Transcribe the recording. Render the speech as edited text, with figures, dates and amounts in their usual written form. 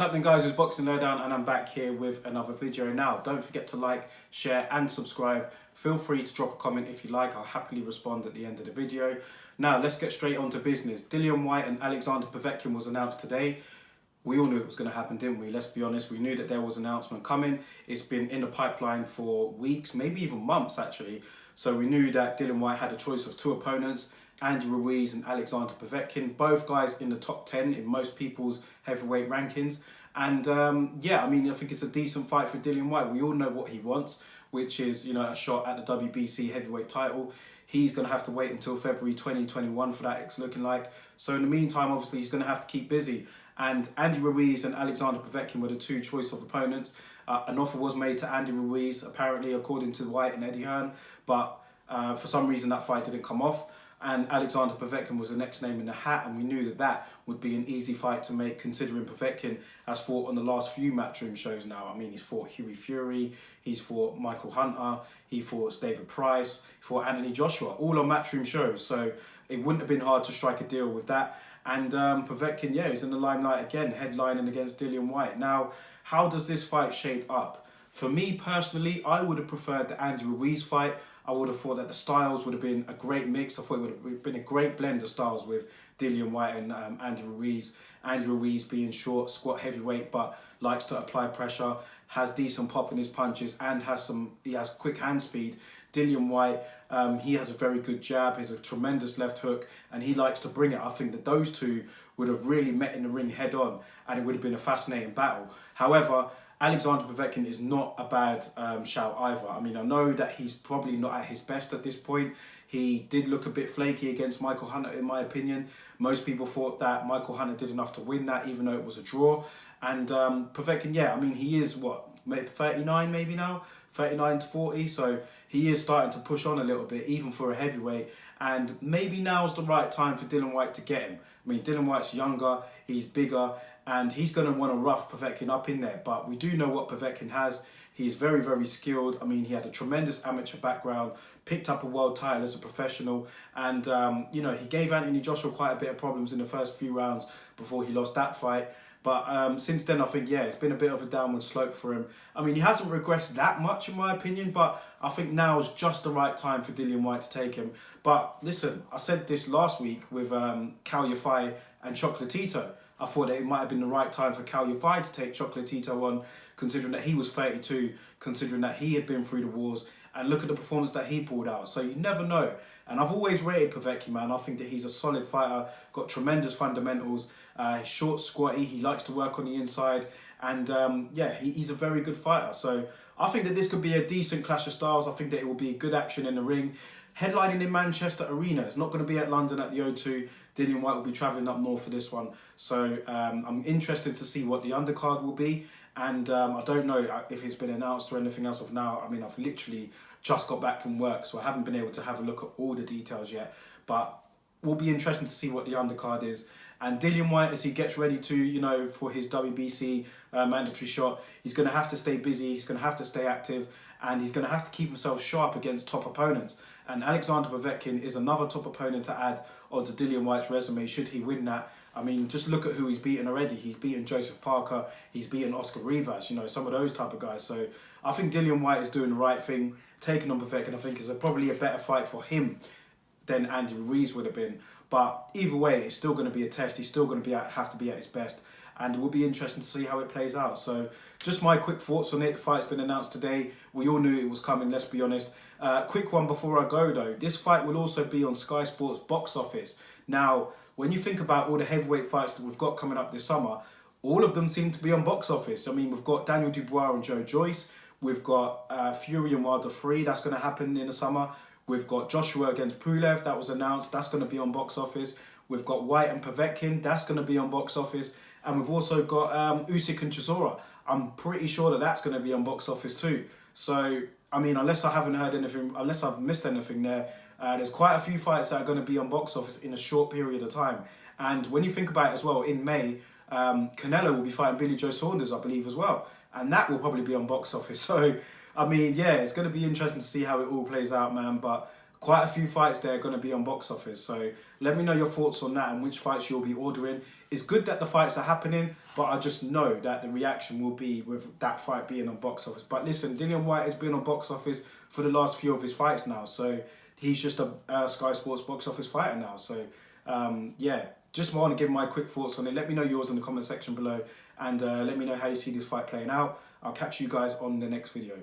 happening, guys? It's Boxing Lowdown and I'm back here with another video. Now, don't forget to like, share and subscribe. Feel free to drop a comment if you like. I'll happily respond at the end of the video. Now, let's get straight on to business. Dillian Whyte and Alexander Povetkin was announced today. We all knew it was going to happen, didn't we? Let's be honest. We knew that there was an announcement coming. It's been in the pipeline for weeks, maybe even months, actually. So we knew that Dillian Whyte had a choice of two opponents, Andy Ruiz and Alexander Povetkin, both guys in the top 10 in most people's heavyweight rankings. And yeah, I mean, I think it's a decent fight for Dillian Whyte. We all know what he wants, which is, you know, a shot at the WBC heavyweight title. He's going to have to wait until February 2021 for that, it's looking like. So in the meantime, obviously, he's going to have to keep busy. And Andy Ruiz and Alexander Povetkin were the two choice of opponents. An offer was made to Andy Ruiz, apparently, according to Whyte and Eddie Hearn. But for some reason, that fight didn't come off. And Alexander Povetkin was the next name in the hat, and we knew that that would be an easy fight to make, considering Povetkin has fought on the last few Matchroom shows now. I mean, he's fought Hughie Fury, he's fought Michael Hunter, he fought David Price, he fought Anthony Joshua, all on Matchroom shows. So it wouldn't have been hard to strike a deal with that. And Povetkin, yeah, he's in the limelight again, headlining against Dillian Whyte. Now, how does this fight shape up? For me personally, I would have preferred the Andy Ruiz fight. I would have thought that the styles would have been a great mix. I thought it would have been a great blend of styles with Dillian Whyte and Andy Ruiz. Andy Ruiz being short, squat heavyweight, but likes to apply pressure, has decent pop in his punches, and he has quick hand speed. Dillian Whyte, he has a very good jab, he has a tremendous left hook, and he likes to bring it. I think that those two would have really met in the ring head on, and it would have been a fascinating battle. However, Alexander Povetkin is not a bad shout either. I mean, I know that he's probably not at his best at this point. He did look a bit flaky against Michael Hunter, in my opinion. Most people thought that Michael Hunter did enough to win that, even though it was a draw. And Povetkin, yeah, I mean, he is, what, maybe 39 maybe now? 39 to 40, so he is starting to push on a little bit, even for a heavyweight. And maybe now's the right time for Dillian Whyte to get him. I mean, Dillian Whyte's younger, he's bigger, and he's going to want to rough Povetkin up in there. But we do know what Povetkin has. He's very, very skilled. I mean, he had a tremendous amateur background, picked up a world title as a professional. And, you know, he gave Anthony Joshua quite a bit of problems in the first few rounds before he lost that fight. But since then, I think, yeah, it's been a bit of a downward slope for him. I mean, he hasn't regressed that much, in my opinion, but I think now is just the right time for Dillian Whyte to take him. But listen, I said this last week with Kalia Fire and Chocolatito. I thought that it might have been the right time for Kalia Fire to take Chocolatito on, considering that he was 32, considering that he had been through the wars, and look at the performance that he pulled out. So you never know. And I've always rated Povetkin, man. I think that he's a solid fighter, got tremendous fundamentals. He's short, squatty, he likes to work on the inside. And yeah, he's a very good fighter. So I think that this could be a decent clash of styles. I think that it will be good action in the ring. Headlining in Manchester Arena. It's not going to be at London at the O2. Dillian Whyte will be travelling up north for this one. So I'm interested to see what the undercard will be. And I don't know if it's been announced or anything else of now. I mean, I've literally just got back from work, so I haven't been able to have a look at all the details yet. But will be interesting to see what the undercard is. And Dillian Whyte, as he gets ready to, you know, for his WBC mandatory shot, he's going to have to stay busy, he's going to have to stay active, and he's going to have to keep himself sharp against top opponents. And Alexander Povetkin is another top opponent to add onto Dillian Whyte's resume, should he win that. I mean, just look at who he's beaten already. He's beaten Joseph Parker, he's beaten Oscar Rivas, you know, some of those type of guys. So I think Dillian Whyte is doing the right thing, taking on Povetkin. I think is probably a better fight for him than Andy Ruiz would have been. But either way, it's still going to be a test. He's still going to have to be at his best. And it will be interesting to see how it plays out. So just my quick thoughts on it. The fight's been announced today. We all knew it was coming, let's be honest. Quick one before I go, though. This fight will also be on Sky Sports box office. Now, when you think about all the heavyweight fights that we've got coming up this summer, all of them seem to be on box office. I mean, we've got Daniel Dubois and Joe Joyce. We've got Fury and Wilder 3. That's going to happen in the summer. We've got Joshua against Pulev, that was announced. That's going to be on box office. We've got Whyte and Povetkin. That's going to be on box office. And we've also got Usyk and Chisora. I'm pretty sure that that's going to be on box office too. So, I mean, unless I haven't heard anything, unless I've missed anything there, there's quite a few fights that are going to be on box office in a short period of time. And when you think about it as well, in May, Canelo will be fighting Billy Joe Saunders, I believe, as well. And that will probably be on box office. So, I mean, yeah, it's going to be interesting to see how it all plays out, man. But quite a few fights there are going to be on box office. So let me know your thoughts on that and which fights you'll be ordering. It's good that the fights are happening, but I just know that the reaction will be with that fight being on box office. But listen, Dillian Whyte has been on box office for the last few of his fights now. So he's just a Sky Sports box office fighter now. So yeah, just want to give my quick thoughts on it. Let me know yours in the comment section below, and let me know how you see this fight playing out. I'll catch you guys on the next video.